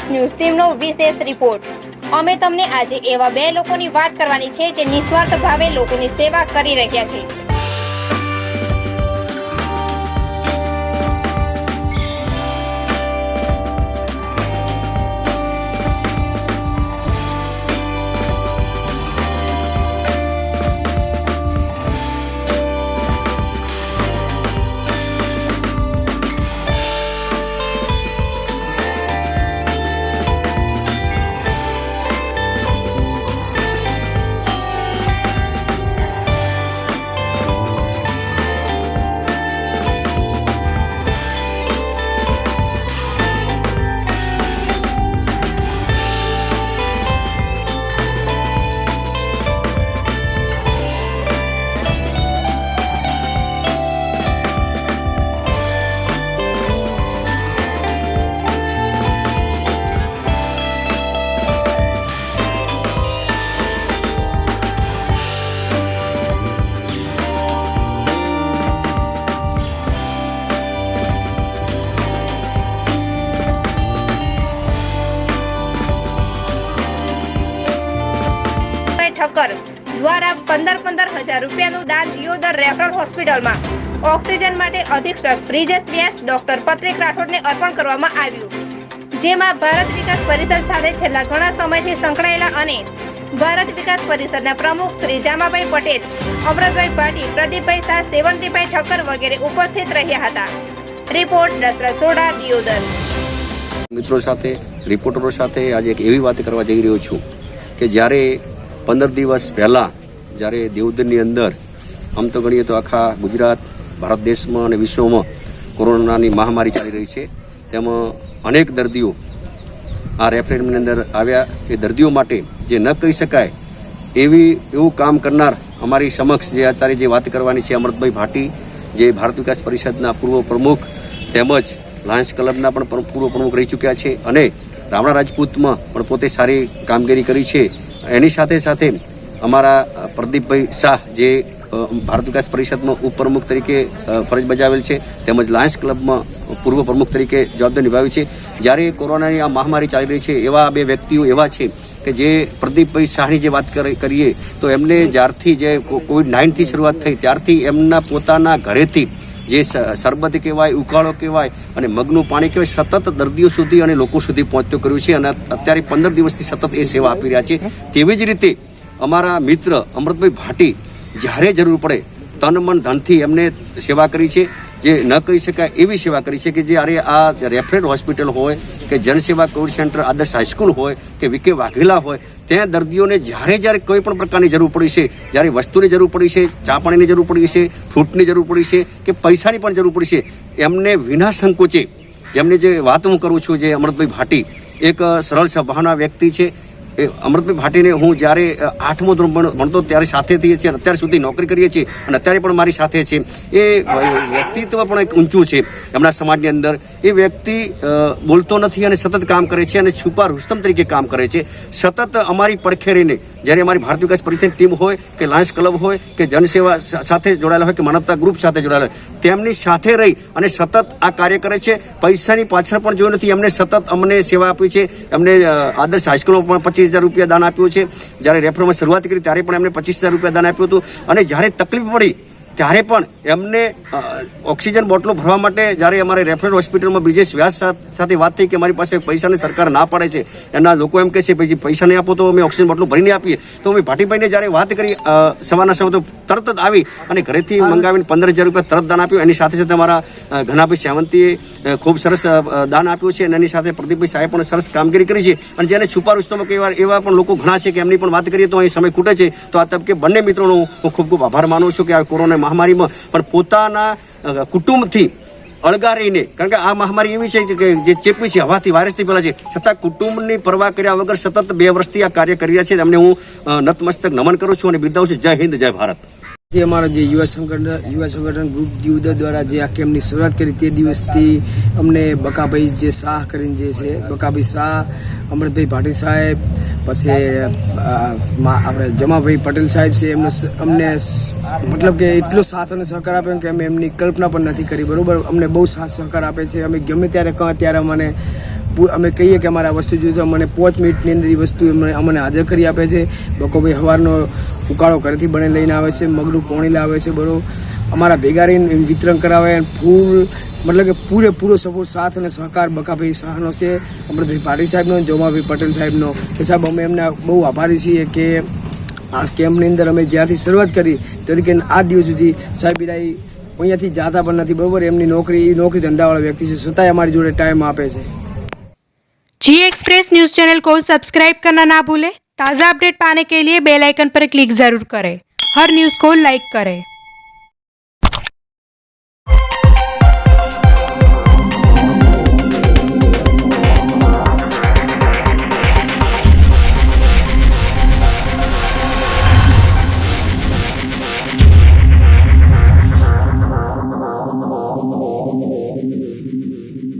SBS news ટીમનો વિશેષ report. અમે તમને આજે એવા બે લોકોની વાત કરવાની છે જે નિસ્વાર્થ ભાવે લોકોની સેવા કરી રહ્યા છે। ઠક્કર દ્વારા 15,000 રૂપિયાનું દાન દિયોદર રેફરલ હોસ્પિટલમાં ઓક્સિજન માટે અધિક્ષક બ્રિજેશ વ્યાસ ડોક્ટર પત્રિક રાઠોડને અર્પણ કરવામાં આવ્યું, જેમાં ભારત વિકાસ પરિષદ સાથે છેલ્લા ઘણા સમયથી સંકળાયેલા અને ભારત વિકાસ પરિષદના પ્રમુખ શ્રી જામાભાઈ પટેલ, અમરતભાઈ ભાટી, પ્રદીપભાઈ શાહ, સેવંતીભાઈ ઠક્કર વગેરે ઉપસ્થિત રહ્યા હતા। રિપોર્ટ દશરથ સોઢા, દિયોદર। મિત્રો સાથે રિપોર્ટરો સાથે આજે એક એવી વાત કરવા જઈ રહ્યો છું કે જ્યારે 15 દિવસ પહેલાં જ્યારે દિયોદરની અંદર આમ તો ગણીએ તો આખા ગુજરાત, ભારત દેશમાં અને વિશ્વમાં કોરોનાની મહામારી ચાલી રહી છે, તેમાં અનેક દર્દીઓ આ રેફરલની અંદર આવ્યા। એ દર્દીઓ માટે જે ન કહી શકાય એવું કામ કરનાર અમારી સમક્ષ જે અત્યારે જે વાત કરવાની છે, અમરતભાઈ ભાટી, જે ભારત વિકાસ પરિષદના પૂર્વ પ્રમુખ તેમજ લાયન્સ ક્લબના પણ પૂર્વ પ્રમુખ રહી ચૂક્યા છે અને રામણા રાજપૂતમાં પણ પોતે સારી કામગીરી કરી છે। એની સાથે સાથે અમારા પ્રદીપભાઈ શાહ, જે ભારત વિકાસ પરિષદમાં ઉપપ્રમુખ તરીકે ફરજ બજાવેલ છે તેમજ લાયન્સ ક્લબમાં પૂર્વ પ્રમુખ તરીકે જવાબદારી નિભાવી છે। જ્યારે કોરોનાની આ મહામારી ચાલી રહી છે, એવા બે વ્યક્તિઓ એવા છે કે જે પ્રદીપભાઈ શાહની જે વાત કરીએ તો એમને જ્યારથી જે COVID-19થી શરૂઆત થઈ ત્યારથી એમના પોતાના ઘરેથી જે શરબત કહેવાય, ઉકાળો કહેવાય અને મગનું પાણી કહેવાય, સતત દર્દીઓ સુધી અને લોકો સુધી પહોંચતો કર્યું છે અને અત્યારે 15 દિવસથી સતત એ સેવા આપી રહ્યા છે। તેવી જ રીતે અમારા મિત્ર અમરતભાઈ ભાટી જ્યારે જરૂર પડે તન મન ધનથી એમને સેવા કરી છે, જે ન કહી શકાય એવી સેવા કરી છે કે જ્યારે આ રેફરલ હોસ્પિટલ હોય કે જનસેવા કોવિડ સેન્ટર, આદર્શ હાઈસ્કૂલ હોય કે વિકે વાઘેલા હોય, ત્યાં દર્દીઓને જ્યારે કોઈ પણ પ્રકારની જરૂર પડી છે, જ્યારે વસ્તુની જરૂર પડી છે, ચા પાણીની જરૂર પડી છે, ફ્રૂટની જરૂર પડી છે કે પૈસાની પણ જરૂર પડી છે, એમને વિના સંકોચે, જેમને જે વાત હું કરું છું, જે અમરતભાઈ ભાટી એક સરળ સ્વભાવના વ્યક્તિ છે। એ અમરતભાઈ ભાટીને હું જ્યારે 8મું ધોરણ ભણતો ત્યારે સાથે થઈએ છીએ, અત્યાર સુધી નોકરી કરીએ છીએ અને અત્યારે પણ મારી સાથે છે। એ વ્યક્તિત્વ પણ એક ઊંચું છે એમના સમાજની અંદર। એ વ્યક્તિ બોલતો નથી અને સતત કામ કરે છે અને છુપા રુસ્તમ તરીકે કામ કરે છે। સતત અમારી પડખે રહીને જ્યારે અમારી ભારત વિકાસ પરિષદની ટીમ હોય કે લાયન્સ ક્લબ હોય કે જનસેવા સાથે જોડાયેલા હોય કે માનવતા ગ્રુપ સાથે જોડાયેલા હોય, તેમની સાથે રહી અને સતત આ કાર્ય કરે છે। પૈસાની પાછળ પણ જોયું નથી, એમને સતત અમને સેવા આપી છે। એમને આદર્શ હાઈસ્કૂલમાં પણ 25,000 રૂપિયા દાન આપ્યું છે। જ્યારે રેફરલમાં શરૂઆત કરી ત્યારે પણ એમને 25,000 રૂપિયા દાન આપ્યું હતું અને જ્યારે તકલીફ પડી ત્યારે પણ એમને ઓક્સિજન બોટલો ભરવા માટે જ્યારે અમારે રેફરલ હોસ્પિટલમાં બ્રિજેશ વ્યાસ સાથે વાત થઈ કે મારી પાસે પૈસાની સરકાર ના પાડે છે, એના લોકો એમ કહે છે પછી પૈસા નહીં આપો તો અમે ઓક્સિજન બોટલો ભરીને આપીએ, તો અમે ભાટીભાઈને જ્યારે વાત કરી સવારના સમય તો તરત જ આવી અને ઘરેથી મંગાવીને 15,000 રૂપિયા તરત દાન આપ્યું। એની સાથે સાથે અમારા ઘનાભાઈ સાવંતીએ ખૂબ સરસ દાન આપ્યું છે અને એની સાથે પ્રદીપભાઈ સાહેબ પણ સરસ કામગીરી કરી છે। અને જેને છુપા રુસ્તોમાં એવા પણ લોકો ઘણા છે કે એમની પણ વાત કરીએ તો અહીં સમય ખૂટે છે, તો આ તબકે બંને મિત્રોનો હું ખૂબ ખૂબ આભાર માનું છું કે આ કોરોના મહામારીમાં પણ પોતાના કુટુંબથી અળગા રહીને, કારણ કે આ મહામારી એવી છે કે જે ચેપી છે, હવાથી વાયરસથી ફેલાય છે, છતાં કુટુંબની પરવા કર્યા વગર સતત 2 વર્ષથી આ કાર્ય કરી રહ્યા છે। એમને હું નતમસ્તક નમન કરું છું અને બિરદાવું છું। જય હિન્દ, જય ભારત। જે અમારા જે યુવા સંગઠન ગ્રુપ દિયોદર દ્વારા જે આ કેમ્પની શરૂઆત કરી તે દિવસથી અમને બકાભાઈ જે શાહ કરીને જે છે, બકાભાઈ શાહ, અમરતભાઈ ભાટી સાહેબ, પછી આપણે જમાભાઈ પટેલ સાહેબ છે, અમને મતલબ કે એટલો સાથ અને સહકાર આપ્યો કે અમે એમની કલ્પના પણ નથી કરી, બરોબર। અમને બહુ સાથ સહકાર આપે છે। અમે ગમે ત્યારે કહો ત્યારે મને અમે કહીએ કે અમારે આ વસ્તુ જોઈએ તો અમને 5 મિનિટની અંદર એ વસ્તુ અમને હાજર કરી આપે છે. બકોભાઈ સવારનો ઉકાળો ઘરેથી બને લઈને આવે છે, મગનું પોણી લાવે છે, બરોબર અમારા ભેગા રહીને વિતરણ કરાવે. ફૂલ મતલબ કે પૂરેપૂરો સપોર્ટ સાથ અને સહકાર બકાભાઈ શાહનો છે, અમૃતભાઈ પાટીલ સાહેબનો, જોમાભાઈ પટેલ સાહેબનો. કે સાહેબ અમે એમના બહુ આભારી છીએ કે આ કેમ્પની અંદર અમે જ્યારથી શરૂઆત કરી તરીકે આ દિવસ સુધી સાહેબ અહીંયાથી જાતા પણ નથી, બરોબર એમની નોકરી ધંધાવાળા વ્યક્તિ છે, છતાંય અમારી જોડે ટાइम આપે છે. जी एक्सप्रेस न्यूज चैनल को सब्सक्राइब करना ना भूलें. ताज़ा अपडेट पाने के लिए बेल आइकन पर क्लिक जरूर करें. हर न्यूज़ को लाइक करें.